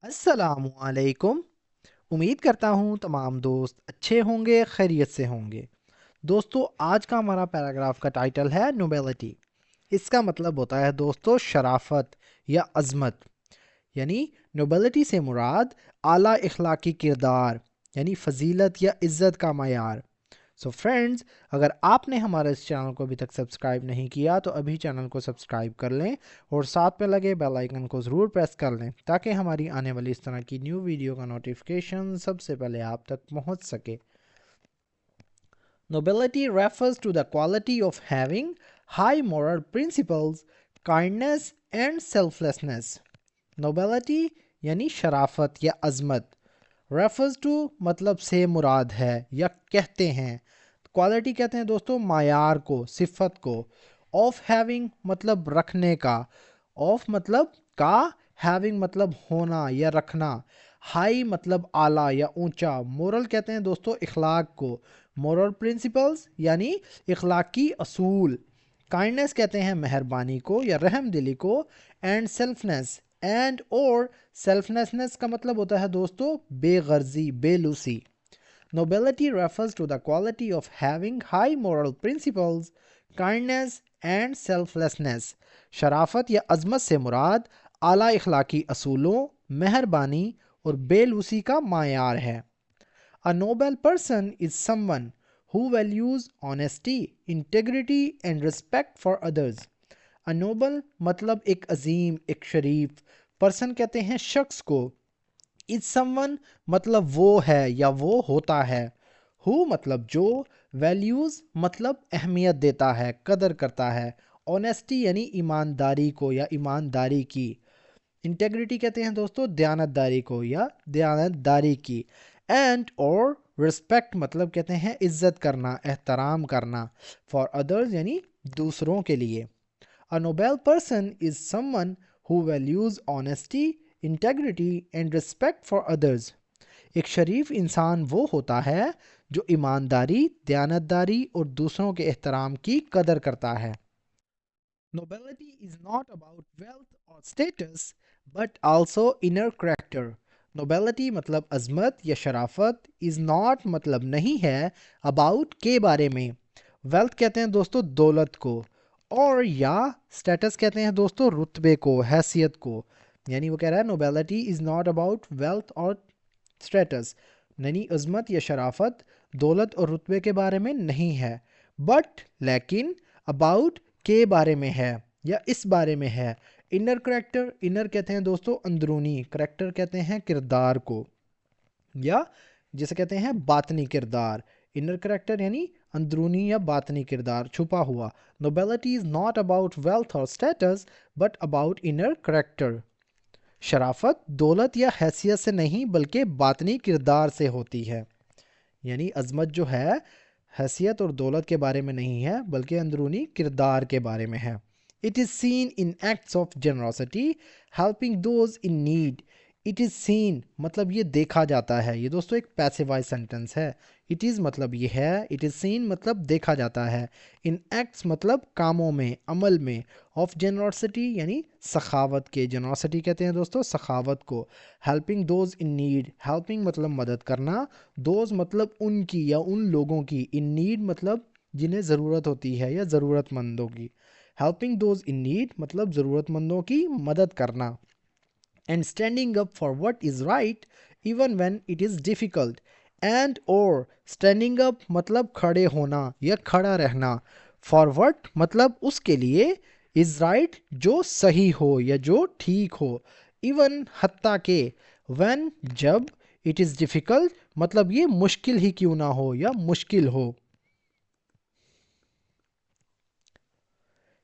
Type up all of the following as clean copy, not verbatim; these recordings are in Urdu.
السلام علیکم۔ امید کرتا ہوں تمام دوست اچھے ہوں گے، خیریت سے ہوں گے۔ دوستو، آج کا ہمارا پیراگراف کا ٹائٹل ہے نوبیلٹی۔ اس کا مطلب ہوتا ہے دوستو شرافت یا عظمت، یعنی نوبیلٹی سے مراد اعلیٰ اخلاقی کردار، یعنی فضیلت یا عزت کا معیار۔ سو فرینڈز، اگر آپ نے ہمارے اس چینل کو ابھی تک سبسکرائب نہیں کیا تو ابھی چینل کو سبسکرائب کر لیں اور ساتھ میں لگے بیل آئیکن کو ضرور پریس کر لیں تاکہ ہماری آنے والی اس طرح کی نیو ویڈیو کا نوٹیفیکیشن سب سے پہلے آپ تک پہنچ سکے۔ Nobility refers to the quality of having high moral principles, kindness and selflessness. Nobility یعنی شرافت یا عظمت، refers to مطلب سے مراد ہے یا کہتے ہیں، کوالٹی کہتے ہیں دوستو معیار کو، صفت کو، of having مطلب رکھنے کا، of مطلب کا، having مطلب ہونا یا رکھنا، high مطلب اعلیٰ یا اونچا، moral کہتے ہیں دوستو اخلاق کو، moral principles یعنی اخلاقی اصول، kindness کہتے ہیں مہربانی کو یا رحم دلی کو، and selfness اینڈ اور سیلفنیسنس کا مطلب ہوتا ہے دوستو بے غرضی، بے لوسی۔ Nobility refers to the quality of having high moral principles, kindness and selflessness. شرافت یا عظمت سے مراد اعلیٰ اخلاقی اصولوں، مہربانی اور بے لوسی کا معیار ہے۔ A noble person is someone who values honesty, integrity and respect for others. A noble مطلب ایک عظیم، ایک شریف، پرسن کہتے ہیں شخص کو، is someone مطلب وہ ہے یا وہ ہوتا ہے، who مطلب جو، values مطلب اہمیت دیتا ہے، قدر کرتا ہے، honesty یعنی ایمانداری کو یا ایمانداری کی، انٹیگریٹی کہتے ہیں دوستو دیانتداری کو یا دیانتداری کی، اینڈ اور رسپیکٹ مطلب کہتے ہیں عزت کرنا، احترام کرنا، فار ادرز یعنی دوسروں کے لیے۔ A noble person is someone who values honesty, integrity and respect for others. ایک شریف انسان وہ ہوتا ہے جو ایمانداری، دیانتداری اور دوسروں کے احترام کی قدر کرتا ہے۔ Nobility is not about wealth or status but also inner character. Nobility مطلب عظمت یا شرافت، is not مطلب نہیں ہے، about کے بارے میں، wealth کہتے ہیں دوستو دولت کو، اور یا سٹیٹس کہتے ہیں دوستو رتبے کو، حیثیت کو، یعنی وہ کہہ رہا ہے نوبیلٹی از ناٹ اباؤٹ ویلتھ اور سٹیٹس، یعنی عظمت یا شرافت دولت اور رتبے کے بارے میں نہیں ہے، بٹ لیکن اباؤٹ کے بارے میں ہے یا اس بارے میں ہے۔ انر کریکٹر، انر کہتے ہیں دوستو اندرونی، کریکٹر کہتے ہیں کردار کو، یا جسے کہتے ہیں باطنی کردار، انر کریکٹر یعنی اندرونی یا باطنی کردار، چھپا ہوا۔ Nobility is not about wealth or status but about inner character. شرافت دولت یا حیثیت سے نہیں بلکہ باطنی کردار سے ہوتی ہے، یعنی عظمت جو ہے حیثیت اور دولت کے بارے میں نہیں ہے بلکہ اندرونی کردار کے بارے میں ہے۔ It is seen in acts of generosity, helping those in need. It is seen مطلب یہ دیکھا جاتا ہے، یہ دوستو ایک پیسیوائز سینٹنس ہے۔ It is مطلب یہ ہے، it is seen مطلب دیکھا جاتا ہے، in acts مطلب کاموں میں، عمل میں، of generosity یعنی سخاوت کے، generosity کہتے ہیں دوستو سخاوت کو، helping those in need، helping مطلب مدد کرنا، those مطلب ان کی یا ان لوگوں کی، in need مطلب جنہیں ضرورت ہوتی ہے یا ضرورت مندوں کی، helping those in need مطلب ضرورت مندوں کی مدد کرنا، and standing up for what is right even when it is difficult، and اور standing up مطلب کھڑے ہونا یا کھڑا رہنا، for what مطلب اس کے لیے، is right جو صحیح ہو یا جو ٹھیک ہو، even حتیٰ کہ، when جب، it is difficult مطلب یہ مشکل ہی کیوں نہ ہو یا مشکل ہو۔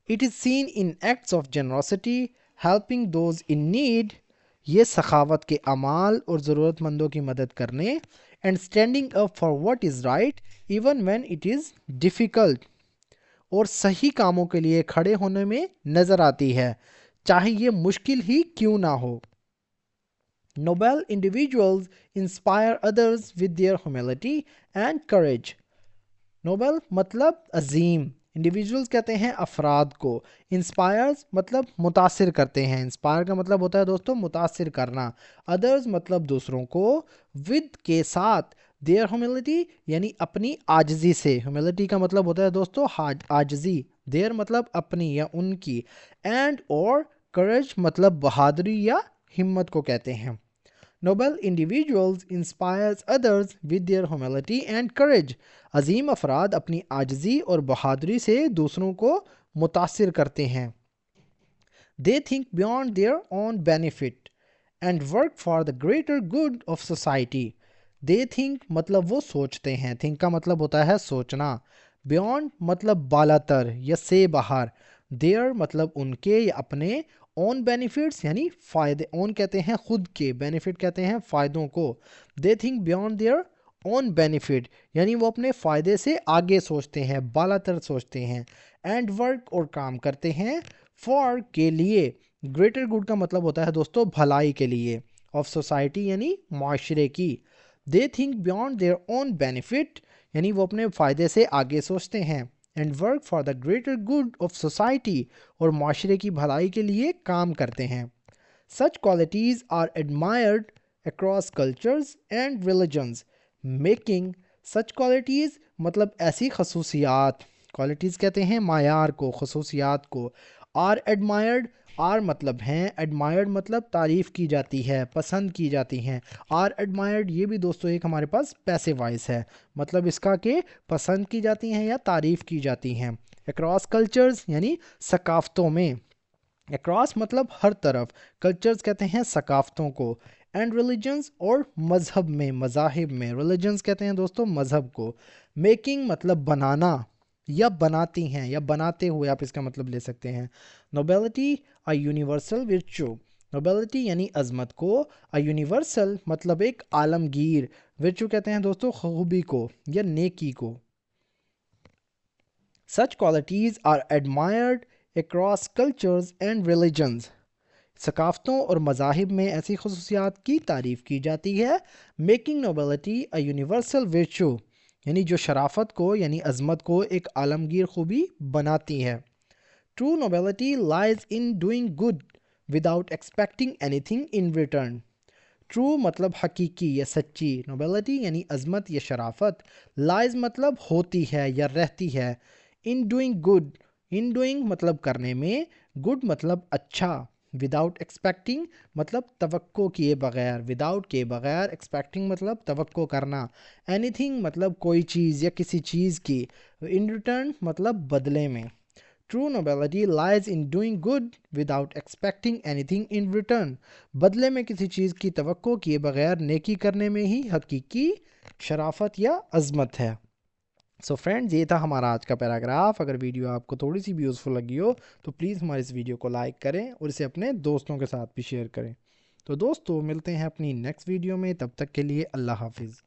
It is seen in acts of generosity, helping those in need، یہ سخاوت کے اعمال اور ضرورت مندوں کی مدد کرنے، and standing up for what is right even when it is difficult، اور صحیح کاموں کے لیے کھڑے ہونے میں نظر آتی ہے چاہے یہ مشکل ہی کیوں نہ ہو۔ Noble individuals inspire others with their humility and courage۔ Nobel مطلب عظیم، انڈیویجولز کہتے ہیں افراد کو. انسپائرز مطلب متاثر کرتے ہیں. انسپائر کا مطلب ہوتا ہے دوستوں متاثر کرنا. ادرز مطلب دوسروں کو. ود کے ساتھ. دیئر ہیوملٹی یعنی اپنی عاجزی سے. ہیوملٹی کا مطلب ہوتا ہے دوستوں عاجزی. دیئر مطلب اپنی یا ان کی. اینڈ اور کریج مطلب بہادری یا ہمت کو کہتے ہیں. Noble individuals inspires others with their humility and courage. عظیم افراد اپنی عاجزی اور بہادری سے دوسروں کو متاثر کرتے ہیں. They think beyond their own benefit and work for the greater good of society. They think مطلب وہ سوچتے ہیں. Think کا مطلب ہوتا ہے سوچنا. Beyond مطلب بالاتر یا سے باہر. Their مطلب ان کے یا اپنے. اون بینیفٹس یعنی فائدے. اون کہتے ہیں خود کے. بینیفٹ کہتے ہیں فائدوں کو. They think beyond their own benefit یعنی وہ اپنے فائدے سے آگے سوچتے ہیں, بالا تر سوچتے ہیں. اینڈ ورک اور کام کرتے ہیں. فار کے لیے. گریٹر گڈ کا مطلب ہوتا ہے دوستوں بھلائی کے لیے. آف سوسائٹی یعنی معاشرے کی. They think beyond their own benefit یعنی وہ اپنے فائدے سے آگے سوچتے ہیں. And work for the greater good of society اور معاشرے کی بھلائی کے لیے کام کرتے ہیں. Such qualities are admired across cultures and religions. Making such qualities مطلب ایسی خصوصیات. کوالٹیز کہتے ہیں معیار کو, خصوصیات کو. Are admired. آر مطلب ہیں. ایڈمائرڈ مطلب تعریف کی جاتی ہے, پسند کی جاتی ہیں. آر ایڈمائرڈ یہ بھی دوستو ایک ہمارے پاس پیسو وائس ہے, مطلب اس کا کہ پسند کی جاتی ہیں یا تعریف کی جاتی ہیں. اکراس کلچرز یعنی ثقافتوں میں. اکراس مطلب ہر طرف. کلچرز کہتے ہیں ثقافتوں کو. اینڈ ریلیجنز اور مذہب میں, مذاہب میں. ریلیجنز کہتے ہیں دوستو مذہب کو. میکنگ مطلب بنانا یا بناتی ہیں یا بناتے ہوئے آپ اس کا مطلب لے سکتے ہیں. نوبیلٹی اے یونیورسل ورچو. نوبیلٹی یعنی عظمت کو. اے یونیورسل مطلب ایک عالمگیر. ورچو کہتے ہیں دوستو خوبی کو یا نیکی کو. Such qualities are admired across cultures and religions. ثقافتوں اور مذاہب میں ایسی خصوصیات کی تعریف کی جاتی ہے. میکنگ نوبیلٹی اے یونیورسل ورچو یعنی جو شرافت کو یعنی عظمت کو ایک عالمگیر خوبی بناتی ہے. True nobility lies in doing good without expecting anything in return. True مطلب حقیقی یا سچی. نوبیلٹی یعنی عظمت یا شرافت. لائز مطلب ہوتی ہے یا رہتی ہے. ان ڈوئنگ گڈ. ان ڈوئنگ مطلب کرنے میں. گڈ مطلب اچھا. وداؤٹ ایکسپیکٹنگ مطلب توقع کیے بغیر. وداؤٹ کے بغیر. ایکسپیکٹنگ مطلب توقع کرنا. اینی تھنگ مطلب کوئی چیز یا کسی چیز کی. ان ریٹرن مطلب بدلے میں. True nobility lies in doing good without expecting anything in return. بدلے میں کسی چیز کی توقع کیے بغیر نیکی کرنے میں ہی حقیقی شرافت یا عظمت ہے. سو فرینڈز یہ تھا ہمارا آج کا پیراگراف. اگر ویڈیو آپ کو تھوڑی سی بھی یوزفل لگی ہو تو پلیز ہمارے اس ویڈیو کو لائک کریں اور اسے اپنے دوستوں کے ساتھ بھی شیئر کریں. تو دوستو ملتے ہیں اپنی نیکسٹ ویڈیو میں. تب تک کے لیے اللہ حافظ.